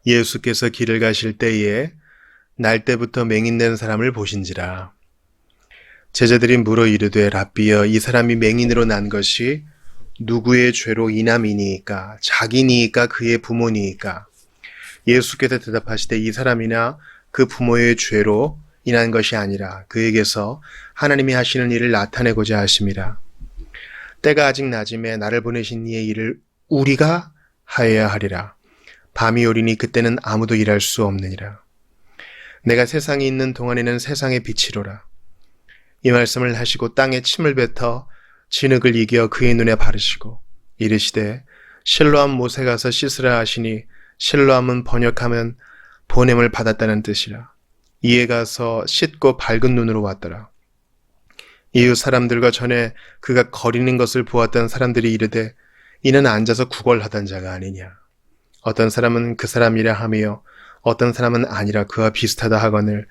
예수께서 길을 가실 때에 날 때부터 맹인된 사람을 보신지라. 제자들이 물어 이르되 랍비여, 이 사람이 맹인으로 난 것이 누구의 죄로 인함이니이까? 자기니이까 그의 부모니이까? 예수께서 대답하시되 이 사람이나 그 부모의 죄로 인한 것이 아니라 그에게서 하나님이 하시는 일을 나타내고자 하심이라. 때가 아직 낮음에 나를 보내신 이의 일을 우리가 하여야 하리라. 밤이 오리니 그때는 아무도 일할 수 없느니라. 내가 세상에 있는 동안에는 세상의 빛이로라. 이 말씀을 하시고 땅에 침을 뱉어 진흙을 이겨 그의 눈에 바르시고 이르시되 실로암 못에 가서 씻으라 하시니 실로암은 번역하면 보냄을 받았다는 뜻이라. 이에 가서 씻고 밝은 눈으로 왔더라. 이후 사람들과 전에 그가 거리는 것을 보았던 사람들이 이르되 이는 앉아서 구걸하던 자가 아니냐. 어떤 사람은 그 사람이라 하며 어떤 사람은 아니라 그와 비슷하다 하거늘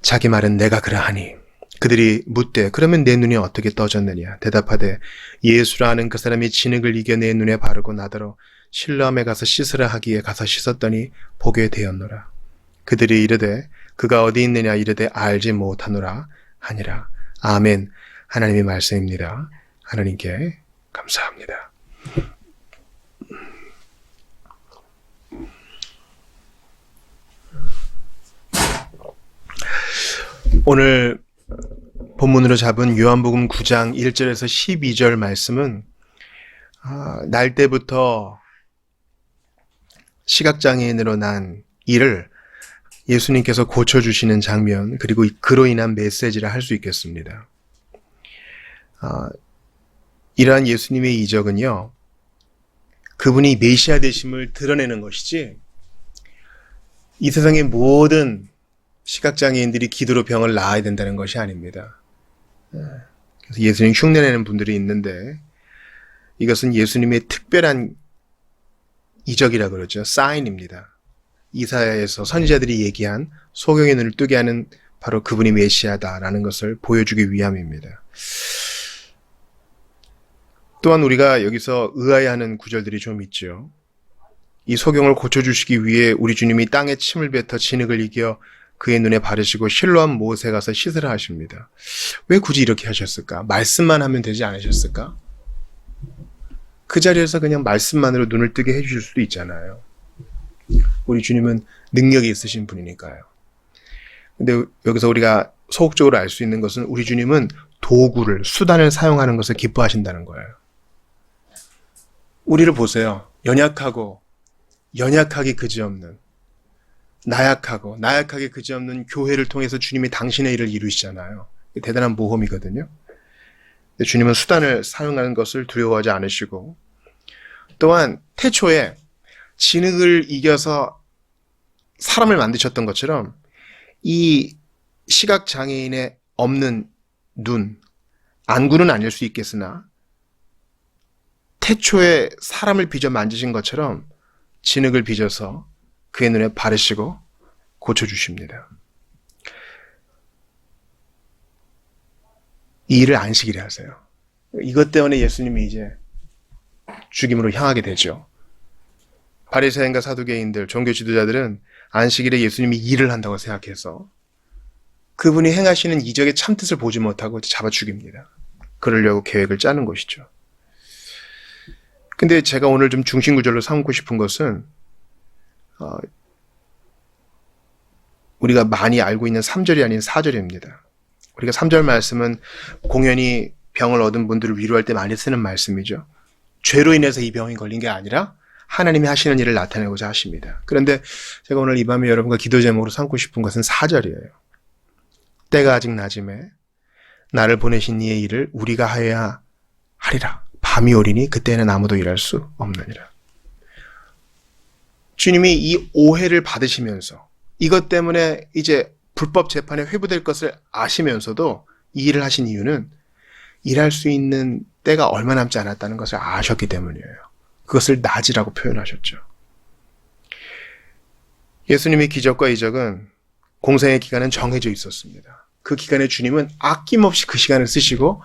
자기 말은 내가 그러하니. 그들이 묻되 그러면 내 눈이 어떻게 떠졌느냐. 대답하되 예수라 하는 그 사람이 진흙을 이겨 내 눈에 바르고 나더러 실로암에 가서 씻으라 하기에 가서 씻었더니 보게 되었노라. 그들이 이르되 그가 어디 있느냐 이르되 알지 못하노라 하니라. 아멘. 하나님의 말씀입니다. 하나님께 감사합니다. 오늘 본문으로 잡은 요한복음 9장 1절에서 12절 말씀은 날 때부터 시각장애인으로 난 이를 예수님께서 고쳐주시는 장면, 그리고 그로 인한 메시지라 할 수 있겠습니다. 이러한 예수님의 이적은요, 그분이 메시아 되심을 드러내는 것이지 이 세상의 모든 시각장애인들이 기도로 병을 나아야 된다는 것이 아닙니다. 그래서 예수님 흉내내는 분들이 있는데 이것은 예수님의 특별한 이적이라 그러죠. 사인입니다. 이사야에서 선지자들이 얘기한 소경의 눈을 뜨게 하는 바로 그분이 메시아다라는 것을 보여주기 위함입니다. 또한 우리가 여기서 의아해하는 구절들이 좀 있죠. 이 소경을 고쳐주시기 위해 우리 주님이 땅에 침을 뱉어 진흙을 이겨 그의 눈에 바르시고 실로암 못에 가서 씻으라 하십니다. 왜 굳이 이렇게 하셨을까? 말씀만 하면 되지 않으셨을까? 그 자리에서 그냥 말씀만으로 눈을 뜨게 해주실 수도 있잖아요. 우리 주님은 능력이 있으신 분이니까요. 근데 여기서 우리가 소극적으로 알 수 있는 것은 우리 주님은 도구를, 수단을 사용하는 것을 기뻐하신다는 거예요. 우리를 보세요. 연약하기 그지없는, 나약하기 그지없는 교회를 통해서 주님이 당신의 일을 이루시잖아요. 대단한 모험이거든요. 근데 주님은 수단을 사용하는 것을 두려워하지 않으시고, 또한 태초에 진흙을 이겨서 사람을 만드셨던 것처럼 이 시각장애인의 없는 눈, 안구는 아닐 수 있겠으나 태초에 사람을 빚어 만드신 것처럼 진흙을 빚어서 그의 눈에 바르시고 고쳐주십니다. 이 일을 안식일에 하세요. 이것 때문에 예수님이 이제 죽임으로 향하게 되죠. 바리새인과 사두개인들, 종교 지도자들은 안식일에 예수님이 일을 한다고 생각해서 그분이 행하시는 이적의 참뜻을 보지 못하고 잡아 죽입니다. 그러려고 계획을 짜는 것이죠. 근데 제가 오늘 좀 중심구절로 삼고 싶은 것은 우리가 많이 알고 있는 3절이 아닌 4절입니다. 우리가 3절 말씀은 공연히 병을 얻은 분들을 위로할 때 많이 쓰는 말씀이죠. 죄로 인해서 이 병이 걸린 게 아니라 하나님이 하시는 일을 나타내고자 하십니다. 그런데 제가 오늘 이 밤에 여러분과 기도 제목으로 삼고 싶은 것은 4절이에요. 때가 아직 낮음에 나를 보내신 이의 일을 우리가 하여야 하리라. 밤이 오리니 그때는 아무도 일할 수 없느니라. 주님이 이 오해를 받으시면서 이것 때문에 이제 불법 재판에 회부될 것을 아시면서도 이 일을 하신 이유는 일할 수 있는 때가 얼마 남지 않았다는 것을 아셨기 때문이에요. 그것을 낮이라고 표현하셨죠. 예수님의 기적과 이적은 공생의 기간은 정해져 있었습니다. 그 기간에 주님은 아낌없이 그 시간을 쓰시고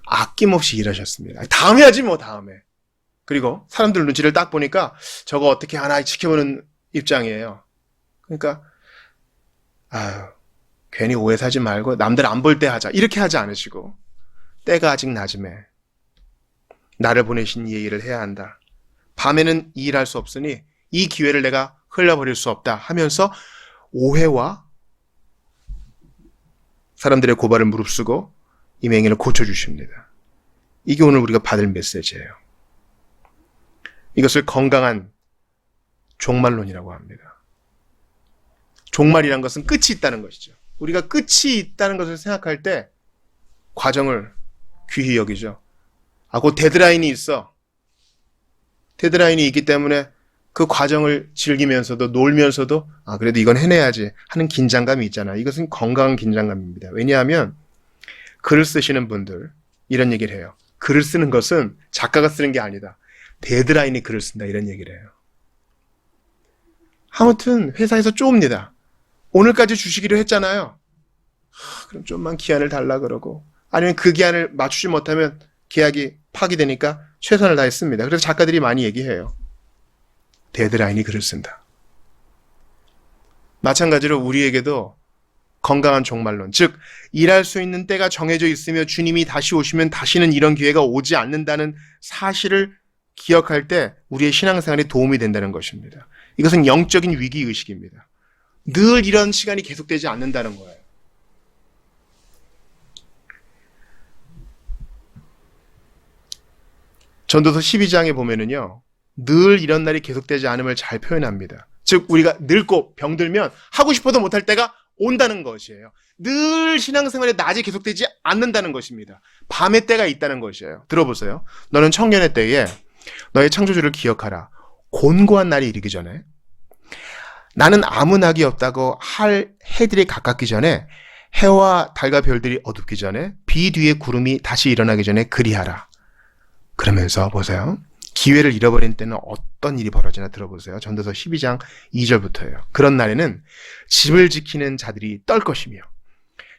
아낌없이 일하셨습니다. 다음에 하지 뭐 다음에. 그리고 사람들 눈치를 딱 보니까 저거 어떻게 하나 지켜보는 입장이에요. 그러니까 아유, 괜히 오해 사지 말고 남들 안 볼 때 하자. 이렇게 하지 않으시고 때가 아직 낮음에 나를 보내신 이의 일을 해야 한다. 밤에는 이 일할 수 없으니 이 기회를 내가 흘려버릴 수 없다 하면서 오해와 사람들의 고발을 무릅쓰고 이 맹인을 고쳐주십니다. 이게 오늘 우리가 받을 메시지예요. 이것을 건강한 종말론이라고 합니다. 종말이란 것은 끝이 있다는 것이죠. 우리가 끝이 있다는 것을 생각할 때 과정을 귀히 여기죠. 그 데드라인이 있어. 데드라인이 있기 때문에 그 과정을 즐기면서도 놀면서도 그래도 이건 해내야지 하는 긴장감이 있잖아요. 이것은 건강한 긴장감입니다. 왜냐하면 글을 쓰시는 분들 이런 얘기를 해요. 글을 쓰는 것은 작가가 쓰는 게 아니다. 데드라인이 글을 쓴다 이런 얘기를 해요. 아무튼 회사에서 쪼읍니다. 오늘까지 주시기로 했잖아요. 그럼 좀만 기한을 달라 그러고 아니면 그 기한을 맞추지 못하면 계약이 파기되니까 최선을 다했습니다. 그래서 작가들이 많이 얘기해요. 데드라인이 글을 쓴다. 마찬가지로 우리에게도 건강한 종말론, 즉 일할 수 있는 때가 정해져 있으며 주님이 다시 오시면 다시는 이런 기회가 오지 않는다는 사실을 기억할 때 우리의 신앙생활에 도움이 된다는 것입니다. 이것은 영적인 위기의식입니다. 늘 이런 시간이 계속되지 않는다는 거예요. 전도서 12장에 보면은요, 늘 이런 날이 계속되지 않음을 잘 표현합니다. 즉 우리가 늙고 병들면 하고 싶어도 못할 때가 온다는 것이에요. 늘 신앙생활의 낮이 계속되지 않는다는 것입니다. 밤의 때가 있다는 것이에요. 들어보세요. 너는 청년의 때에 너의 창조주를 기억하라. 곤고한 날이 이르기 전에 나는 아무 낙이 없다고 할 해들이 가깝기 전에 해와 달과 별들이 어둡기 전에 비 뒤에 구름이 다시 일어나기 전에 그리하라. 그러면서 보세요. 기회를 잃어버린 때는 어떤 일이 벌어지나 들어보세요. 전도서 12장 2절부터예요. 그런 날에는 집을 지키는 자들이 떨 것이며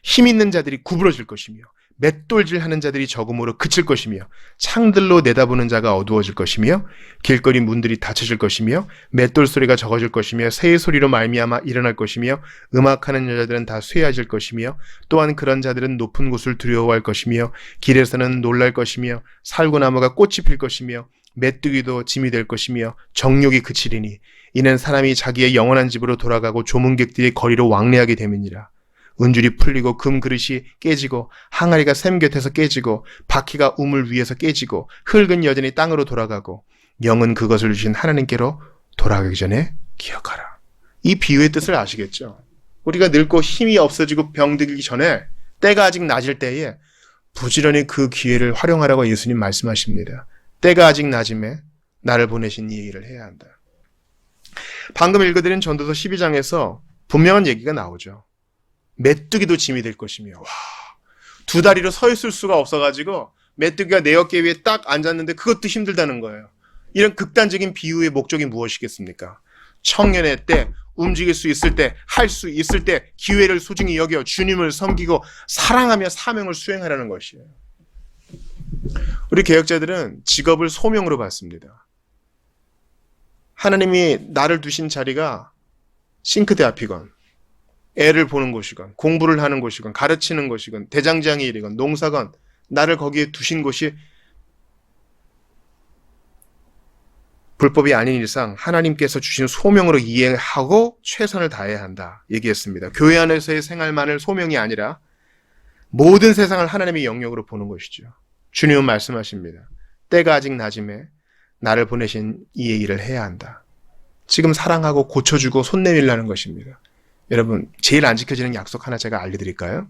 힘 있는 자들이 구부러질 것이며 맷돌질하는 자들이 적음으로 그칠 것이며 창들로 내다보는 자가 어두워질 것이며 길거리 문들이 닫혀질 것이며 맷돌 소리가 적어질 것이며 새 소리로 말미암아 일어날 것이며 음악하는 여자들은 다 쇠해질 것이며 또한 그런 자들은 높은 곳을 두려워할 것이며 길에서는 놀랄 것이며 살구나무가 꽃이 필 것이며 메뚜기도 짐이 될 것이며 정욕이 그치리니 이는 사람이 자기의 영원한 집으로 돌아가고 조문객들이 거리로 왕래하게 됨이니라. 은줄이 풀리고 금 그릇이 깨지고 항아리가 샘 곁에서 깨지고 바퀴가 우물 위에서 깨지고 흙은 여전히 땅으로 돌아가고 영은 그것을 주신 하나님께로 돌아가기 전에 기억하라. 이 비유의 뜻을 아시겠죠? 우리가 늙고 힘이 없어지고 병들기 전에 때가 아직 낮을 때에 부지런히 그 기회를 활용하라고 예수님 말씀하십니다. 때가 아직 낮음에 나를 보내신 이 일을 해야 한다. 방금 읽어드린 전도서 12장에서 분명한 얘기가 나오죠. 메뚜기도 짐이 될 것이며 두 다리로 서 있을 수가 없어가지고 메뚜기가 내 어깨 위에 딱 앉았는데 그것도 힘들다는 거예요. 이런 극단적인 비유의 목적이 무엇이겠습니까? 청년의 때, 움직일 수 있을 때, 할 수 있을 때 기회를 소중히 여겨 주님을 섬기고 사랑하며 사명을 수행하라는 것이에요. 우리 개혁자들은 직업을 소명으로 봤습니다. 하나님이 나를 두신 자리가 싱크대 앞이건 애를 보는 곳이건 공부를 하는 곳이건 가르치는 곳이건 대장장이 일이건 농사건 나를 거기에 두신 곳이 불법이 아닌 이상 하나님께서 주신 소명으로 이해하고 최선을 다해야 한다 얘기했습니다. 교회 안에서의 생활만을 소명이 아니라 모든 세상을 하나님의 영역으로 보는 것이죠. 주님은 말씀하십니다. 때가 아직 낮음에 나를 보내신 이의 일을 해야 한다. 지금 사랑하고 고쳐주고 손 내밀라는 것입니다. 여러분, 제일 안 지켜지는 약속 하나 제가 알려드릴까요?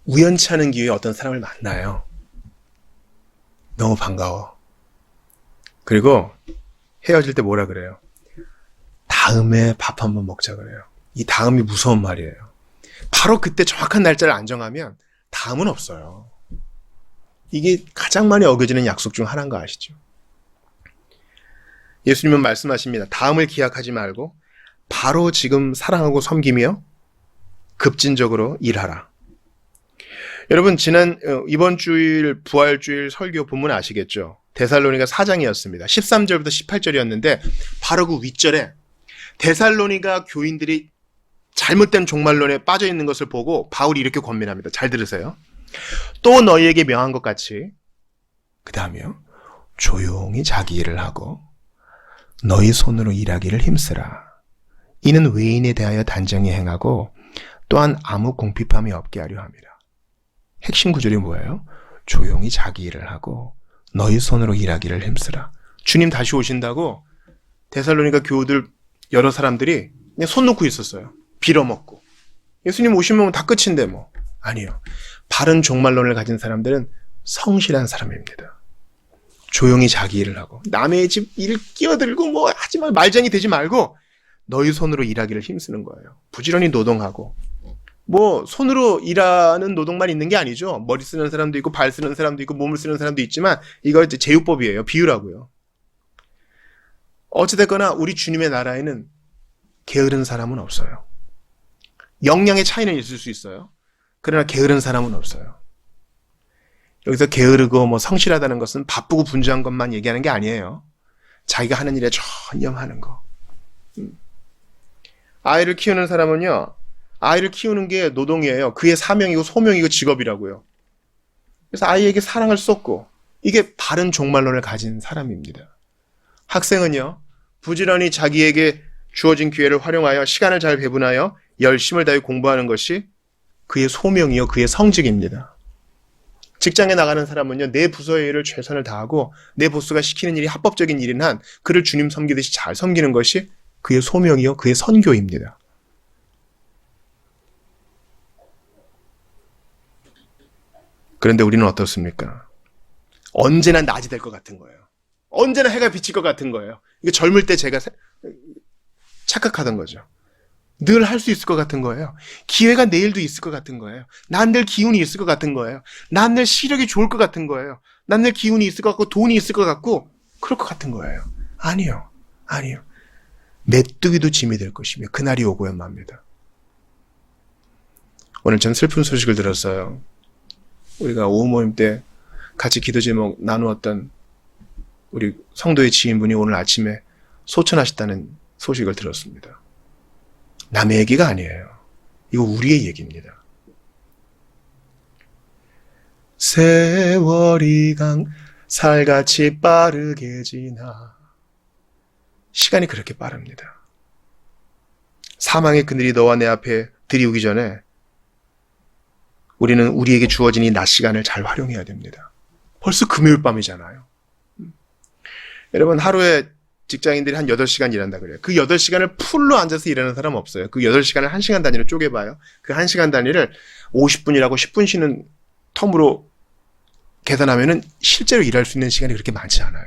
우연치 않은 기회에 어떤 사람을 만나요. 너무 반가워. 그리고 헤어질 때 뭐라 그래요? 다음에 밥 한번 먹자 그래요. 이 다음이 무서운 말이에요. 바로 그때 정확한 날짜를 안 정하면 다음은 없어요. 이게 가장 많이 어겨지는 약속 중 하나인 거 아시죠? 예수님은 말씀하십니다. 다음을 기약하지 말고 바로 지금 사랑하고 섬기며 급진적으로 일하라. 여러분 이번 주일 부활주일 설교 본문 아시겠죠? 데살로니가 4장이었습니다. 13절부터 18절이었는데 바로 그 윗절에 데살로니가 교인들이 잘못된 종말론에 빠져 있는 것을 보고 바울이 이렇게 권면합니다. 잘 들으세요. 또 너희에게 명한 것 같이 그 다음에요. 조용히 자기 일을 하고 너희 손으로 일하기를 힘쓰라. 이는 외인에 대하여 단정히 행하고 또한 아무 궁핍함이 없게 하려 함이라. 핵심 구절이 뭐예요? 조용히 자기 일을 하고 너희 손으로 일하기를 힘쓰라. 주님 다시 오신다고 데살로니가 교우들 여러 사람들이 그냥 손 놓고 있었어요. 빌어먹고. 예수님 오시면 다 끝인데 뭐. 아니요. 바른 종말론을 가진 사람들은 성실한 사람입니다. 조용히 자기 일을 하고 남의 집 일 끼어들고 뭐 하지만 말쟁이 되지 말고 너희 손으로 일하기를 힘쓰는 거예요. 부지런히 노동하고 뭐 손으로 일하는 노동만 있는 게 아니죠. 머리 쓰는 사람도 있고 발 쓰는 사람도 있고 몸을 쓰는 사람도 있지만 이거 이제 제휴법이에요. 비유라고요. 어찌됐거나 우리 주님의 나라에는 게으른 사람은 없어요. 역량의 차이는 있을 수 있어요. 그러나 게으른 사람은 없어요. 여기서 게으르고 뭐 성실하다는 것은 바쁘고 분주한 것만 얘기하는 게 아니에요. 자기가 하는 일에 전념하는 거. 아이를 키우는 사람은요. 아이를 키우는 게 노동이에요. 그의 사명이고 소명이고 직업이라고요. 그래서 아이에게 사랑을 쏟고 이게 바른 종말론을 가진 사람입니다. 학생은요. 부지런히 자기에게 주어진 기회를 활용하여 시간을 잘 배분하여 열심을 다해 공부하는 것이 그의 소명이요. 그의 성직입니다. 직장에 나가는 사람은요. 내 부서의 일을 최선을 다하고 내 보스가 시키는 일이 합법적인 일인 한 그를 주님 섬기듯이 잘 섬기는 것이 그의 소명이요. 그의 선교입니다. 그런데 우리는 어떻습니까? 언제나 낮이 될 것 같은 거예요. 언제나 해가 비칠 것 같은 거예요. 이게 젊을 때 제가 착각하던 거죠. 늘 할 수 있을 것 같은 거예요. 기회가 내일도 있을 것 같은 거예요. 난 늘 기운이 있을 것 같은 거예요. 난 늘 시력이 좋을 것 같은 거예요. 난 늘 기운이 있을 것 같고 돈이 있을 것 같고 그럴 것 같은 거예요. 아니요. 메뚜기도 짐이 될 것이며 그날이 오고야 맙니다. 오늘 전 슬픈 소식을 들었어요. 우리가 오후 모임 때 같이 기도 제목 나누었던 우리 성도의 지인분이 오늘 아침에 소천하셨다는 소식을 들었습니다. 남의 얘기가 아니에요. 이거 우리의 얘기입니다. 세월이 살같이 빠르게 지나 시간이 그렇게 빠릅니다. 사망의 그늘이 너와 내 앞에 들이오기 전에 우리는 우리에게 주어진 이 낮 시간을 잘 활용해야 됩니다. 벌써 금요일 밤이잖아요. 여러분 하루에 직장인들이 한 8시간 일한다 그래요. 그 8시간을 풀로 앉아서 일하는 사람 없어요. 그 8시간을 1시간 단위로 쪼개봐요. 그 1시간 단위를 50분이라고 10분 쉬는 텀으로 계산하면은 실제로 일할 수 있는 시간이 그렇게 많지 않아요.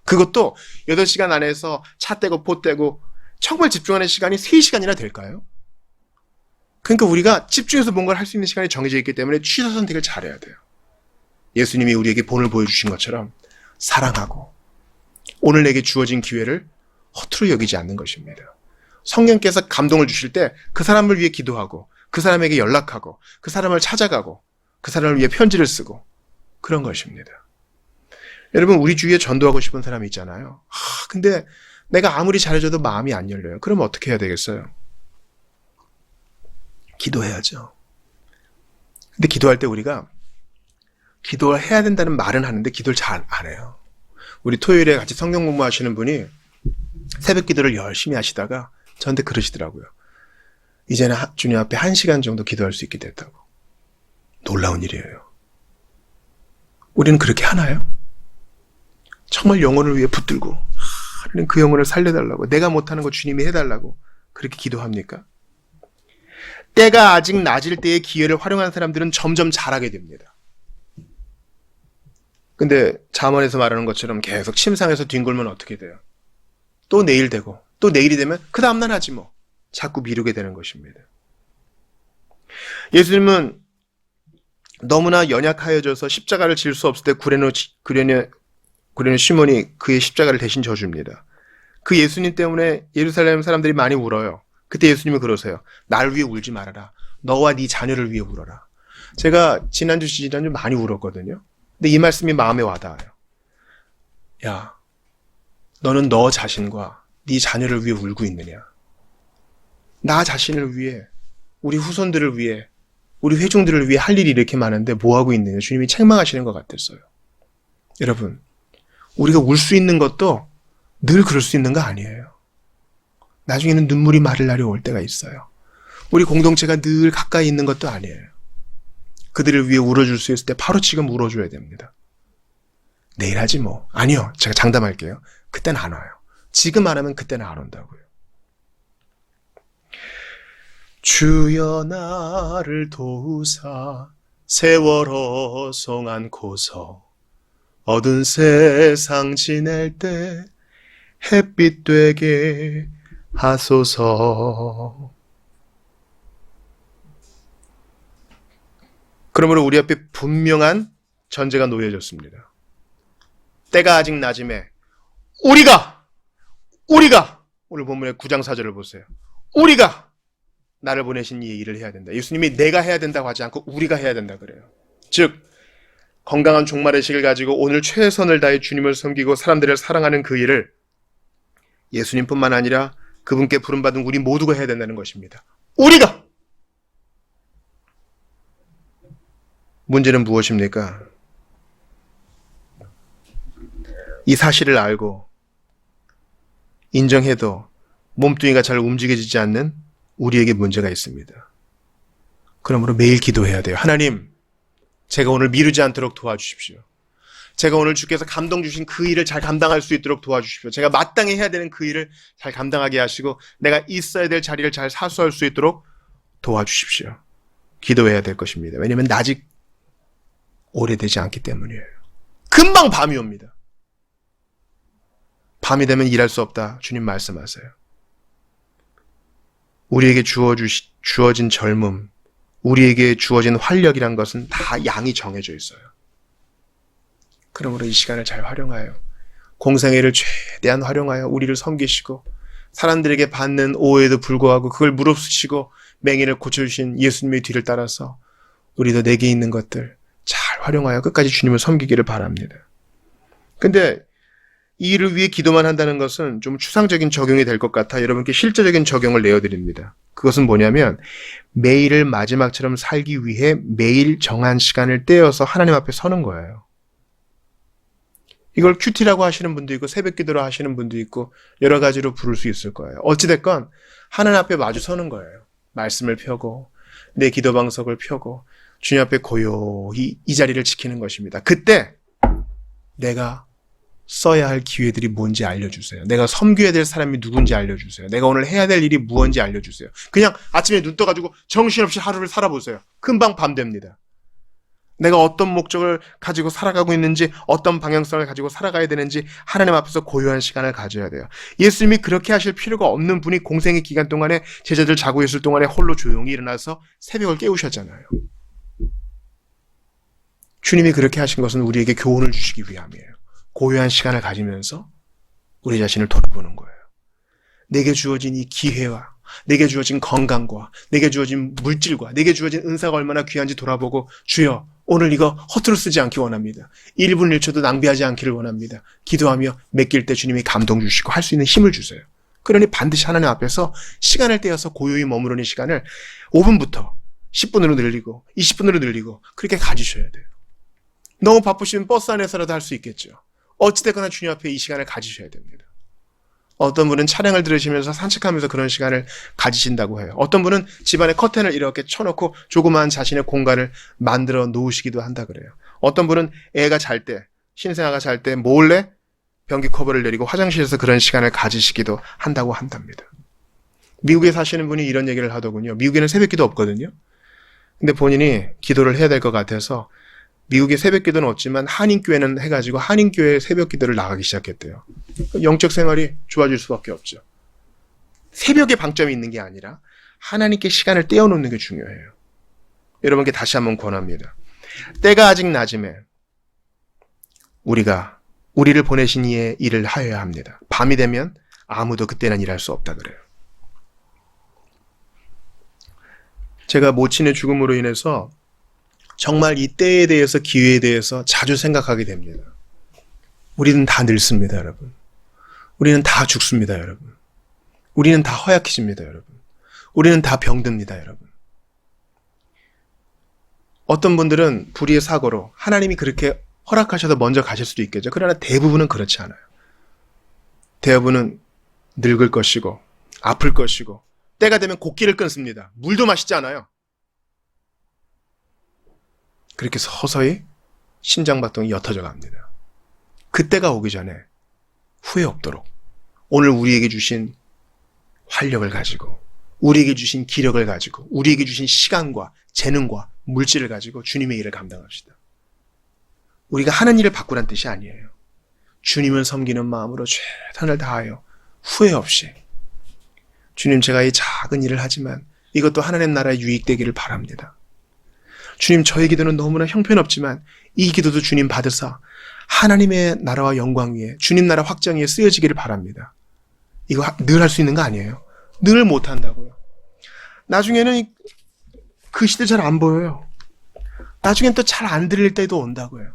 그것도 8시간 안에서 차 떼고 포 떼고 정말 집중하는 시간이 3시간이나 될까요? 그러니까 우리가 집중해서 뭔가를 할 수 있는 시간이 정해져 있기 때문에 취사 선택을 잘해야 돼요. 예수님이 우리에게 본을 보여주신 것처럼 사랑하고 오늘 내게 주어진 기회를 허투루 여기지 않는 것입니다. 성령께서 감동을 주실 때 그 사람을 위해 기도하고 그 사람에게 연락하고 그 사람을 찾아가고 그 사람을 위해 편지를 쓰고 그런 것입니다. 여러분 우리 주위에 전도하고 싶은 사람이 있잖아요. 근데 내가 아무리 잘해줘도 마음이 안 열려요. 그러면 어떻게 해야 되겠어요? 기도해야죠. 근데 기도할 때 우리가 기도를 해야 된다는 말은 하는데 기도를 잘 안 해요. 우리 토요일에 같이 성경 공부하시는 분이 새벽 기도를 열심히 하시다가 저한테 그러시더라고요. 이제는 주님 앞에 1시간 정도 기도할 수 있게 됐다고. 놀라운 일이에요. 우리는 그렇게 하나요? 정말 영혼을 위해 붙들고 하나님 그 영혼을 살려달라고 내가 못하는 거 주님이 해달라고 그렇게 기도합니까? 때가 아직 낮을 때의 기회를 활용한 사람들은 점점 잘하게 됩니다. 근데 잠언에서 말하는 것처럼 계속 침상에서 뒹굴면 어떻게 돼요? 또 내일 되고 또 내일이 되면 그 다음날 하지 뭐. 자꾸 미루게 되는 것입니다. 예수님은 너무나 연약하여져서 십자가를 질 수 없을 때 구레네 시몬이 그의 십자가를 대신 져줍니다. 그 예수님 때문에 예루살렘 사람들이 많이 울어요. 그때 예수님이 그러세요. 날 위해 울지 말아라. 너와 네 자녀를 위해 울어라. 제가 지난주 많이 울었거든요. 근데 이 말씀이 마음에 와닿아요. 야, 너는 너 자신과 네 자녀를 위해 울고 있느냐? 나 자신을 위해, 우리 후손들을 위해, 우리 회중들을 위해 할 일이 이렇게 많은데 뭐 하고 있느냐? 주님이 책망하시는 것 같았어요. 여러분, 우리가 울 수 있는 것도 늘 그럴 수 있는 거 아니에요. 나중에는 눈물이 마를 날이 올 때가 있어요. 우리 공동체가 늘 가까이 있는 것도 아니에요. 그들을 위해 울어줄 수 있을 때 바로 지금 울어줘야 됩니다. 내일 하지 뭐. 아니요. 제가 장담할게요. 그때는 안 와요. 지금 안 하면 그때는 안 온다고요. 주여 나를 도우사 세월호 송 안고서 어두운 세상 지낼 때 햇빛 되게 하소서. 그러므로 우리 앞에 분명한 전제가 놓여졌습니다. 때가 아직 낮음에 우리가 오늘 본문의 9장 4절을 보세요. 우리가 나를 보내신 이 일을 해야 된다. 예수님이 내가 해야 된다고 하지 않고 우리가 해야 된다 그래요. 즉 건강한 종말의식을 가지고 오늘 최선을 다해 주님을 섬기고 사람들을 사랑하는 그 일을 예수님뿐만 아니라 그분께 부름받은 우리 모두가 해야 된다는 것입니다. 우리가! 문제는 무엇입니까? 이 사실을 알고 인정해도 몸뚱이가 잘 움직여지지 않는 우리에게 문제가 있습니다. 그러므로 매일 기도해야 돼요. 하나님, 제가 오늘 미루지 않도록 도와주십시오. 제가 오늘 주께서 감동 주신 그 일을 잘 감당할 수 있도록 도와주십시오. 제가 마땅히 해야 되는 그 일을 잘 감당하게 하시고 내가 있어야 될 자리를 잘 사수할 수 있도록 도와주십시오. 기도해야 될 것입니다. 왜냐하면 아직 오래되지 않기 때문이에요. 금방 밤이 옵니다. 밤이 되면 일할 수 없다. 주님 말씀하세요. 우리에게 주어진 젊음, 우리에게 주어진 활력이란 것은 다 양이 정해져 있어요. 그러므로 이 시간을 잘 활용하여 공생애를 최대한 활용하여 우리를 섬기시고 사람들에게 받는 오해에도 불구하고 그걸 무릅쓰시고 맹인을 고쳐주신 예수님의 뒤를 따라서 우리도 내게 있는 것들 잘 활용하여 끝까지 주님을 섬기기를 바랍니다. 근데 이 일을 위해 기도만 한다는 것은 좀 추상적인 적용이 될 것 같아 여러분께 실제적인 적용을 내어드립니다. 그것은 뭐냐면 매일을 마지막처럼 살기 위해 매일 정한 시간을 떼어서 하나님 앞에 서는 거예요. 이걸 큐티라고 하시는 분도 있고 새벽 기도로 하시는 분도 있고 여러 가지로 부를 수 있을 거예요. 어찌됐건 하나님 앞에 마주 서는 거예요. 말씀을 펴고 내 기도 방석을 펴고 주님 앞에 고요히 이 자리를 지키는 것입니다. 그때 내가 써야 할 기회들이 뭔지 알려주세요. 내가 섬겨야 될 사람이 누군지 알려주세요. 내가 오늘 해야 될 일이 무엇인지 알려주세요. 그냥 아침에 눈 떠가지고 정신없이 하루를 살아보세요. 금방 밤 됩니다. 내가 어떤 목적을 가지고 살아가고 있는지 어떤 방향성을 가지고 살아가야 되는지 하나님 앞에서 고요한 시간을 가져야 돼요. 예수님이 그렇게 하실 필요가 없는 분이 공생의 기간 동안에 제자들 자고 있을 동안에 홀로 조용히 일어나서 새벽을 깨우셨잖아요. 주님이 그렇게 하신 것은 우리에게 교훈을 주시기 위함이에요. 고요한 시간을 가지면서 우리 자신을 돌아보는 거예요. 내게 주어진 이 기회와 내게 주어진 건강과 내게 주어진 물질과 내게 주어진 은사가 얼마나 귀한지 돌아보고 주여 오늘 이거 허투루 쓰지 않기 원합니다. 1분 1초도 낭비하지 않기를 원합니다. 기도하며 맡길 때 주님이 감동 주시고 할 수 있는 힘을 주세요. 그러니 반드시 하나님 앞에서 시간을 떼어서 고요히 머무르는 시간을 5분부터 10분으로 늘리고 20분으로 늘리고 그렇게 가지셔야 돼요. 너무 바쁘시면 버스 안에서라도 할 수 있겠죠. 어찌됐거나 주님 앞에 이 시간을 가지셔야 됩니다. 어떤 분은 차량을 들으시면서 산책하면서 그런 시간을 가지신다고 해요. 어떤 분은 집안에 커튼을 이렇게 쳐놓고 조그마한 자신의 공간을 만들어 놓으시기도 한다 그래요. 어떤 분은 애가 잘 때, 신생아가 잘 때 몰래 변기 커버를 내리고 화장실에서 그런 시간을 가지시기도 한다고 한답니다. 미국에 사시는 분이 이런 얘기를 하더군요. 미국에는 새벽기도 없거든요. 근데 본인이 기도를 해야 될 것 같아서 미국의 새벽기도는 없지만 한인교회는 해가지고 한인교회 새벽기도를 나가기 시작했대요. 영적 생활이 좋아질 수밖에 없죠. 새벽에 방점이 있는 게 아니라 하나님께 시간을 떼어놓는 게 중요해요. 여러분께 다시 한번 권합니다. 때가 아직 낮음에 우리를 보내신 이의 일을 하여야 합니다. 밤이 되면 아무도 그때는 일할 수 없다 그래요. 제가 모친의 죽음으로 인해서 정말 이 때에 대해서, 기회에 대해서 자주 생각하게 됩니다. 우리는 다 늙습니다, 여러분. 우리는 다 죽습니다, 여러분. 우리는 다 허약해집니다, 여러분. 우리는 다 병듭니다, 여러분. 어떤 분들은 불의의 사고로 하나님이 그렇게 허락하셔서 먼저 가실 수도 있겠죠. 그러나 대부분은 그렇지 않아요. 대부분은 늙을 것이고 아플 것이고 때가 되면 곡기를 끊습니다. 물도 마시지 않아요. 그렇게 서서히 심장박동이 옅어져 갑니다. 그때가 오기 전에 후회 없도록 오늘 우리에게 주신 활력을 가지고, 우리에게 주신 기력을 가지고, 우리에게 주신 시간과 재능과 물질을 가지고 주님의 일을 감당합시다. 우리가 하는 일을 바꾸란 뜻이 아니에요. 주님을 섬기는 마음으로 최선을 다하여 후회 없이, 주님, 제가 이 작은 일을 하지만 이것도 하나님 나라에 유익되기를 바랍니다. 주님, 저의 기도는 너무나 형편없지만 이 기도도 주님 받으사 하나님의 나라와 영광 위에, 주님 나라 확장 위에 쓰여지기를 바랍니다. 이거 늘 할 수 있는 거 아니에요. 늘 못한다고요. 나중에는 그 시대 잘 안 보여요. 나중엔 또 잘 안 들릴 때도 온다고요.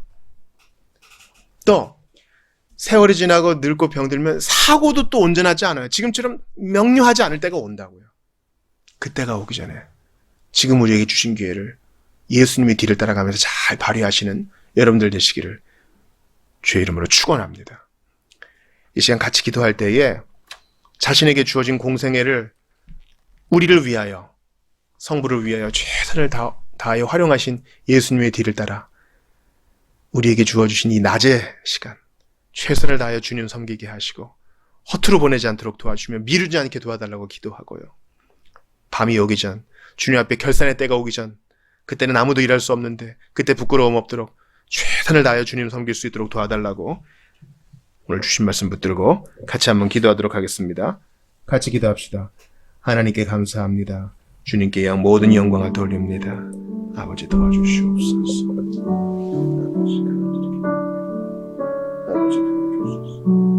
또 세월이 지나고 늙고 병들면 사고도 또 온전하지 않아요. 지금처럼 명료하지 않을 때가 온다고요. 그때가 오기 전에 지금 우리에게 주신 기회를 예수님의 뒤를 따라가면서 잘 발휘하시는 여러분들 되시기를 주의 이름으로 축원합니다. 이 시간 같이 기도할 때에 자신에게 주어진 공생애를 우리를 위하여, 성부를 위하여 최선을 다하여 활용하신 예수님의 뒤를 따라 우리에게 주어주신 이 낮의 시간 최선을 다하여 주님 섬기게 하시고 허투루 보내지 않도록 도와주며 미루지 않게 도와달라고 기도하고요. 밤이 오기 전, 주님 앞에 결산의 때가 오기 전, 그때는 아무도 일할 수 없는데 그때 부끄러움 없도록 최선을 다하여 주님 섬길 수 있도록 도와달라고 오늘 주신 말씀 붙들고 같이 한번 기도하도록 하겠습니다. 같이 기도합시다. 하나님께 감사합니다. 주님께 모든 영광을 돌립니다. 아버지 도와주시옵소서.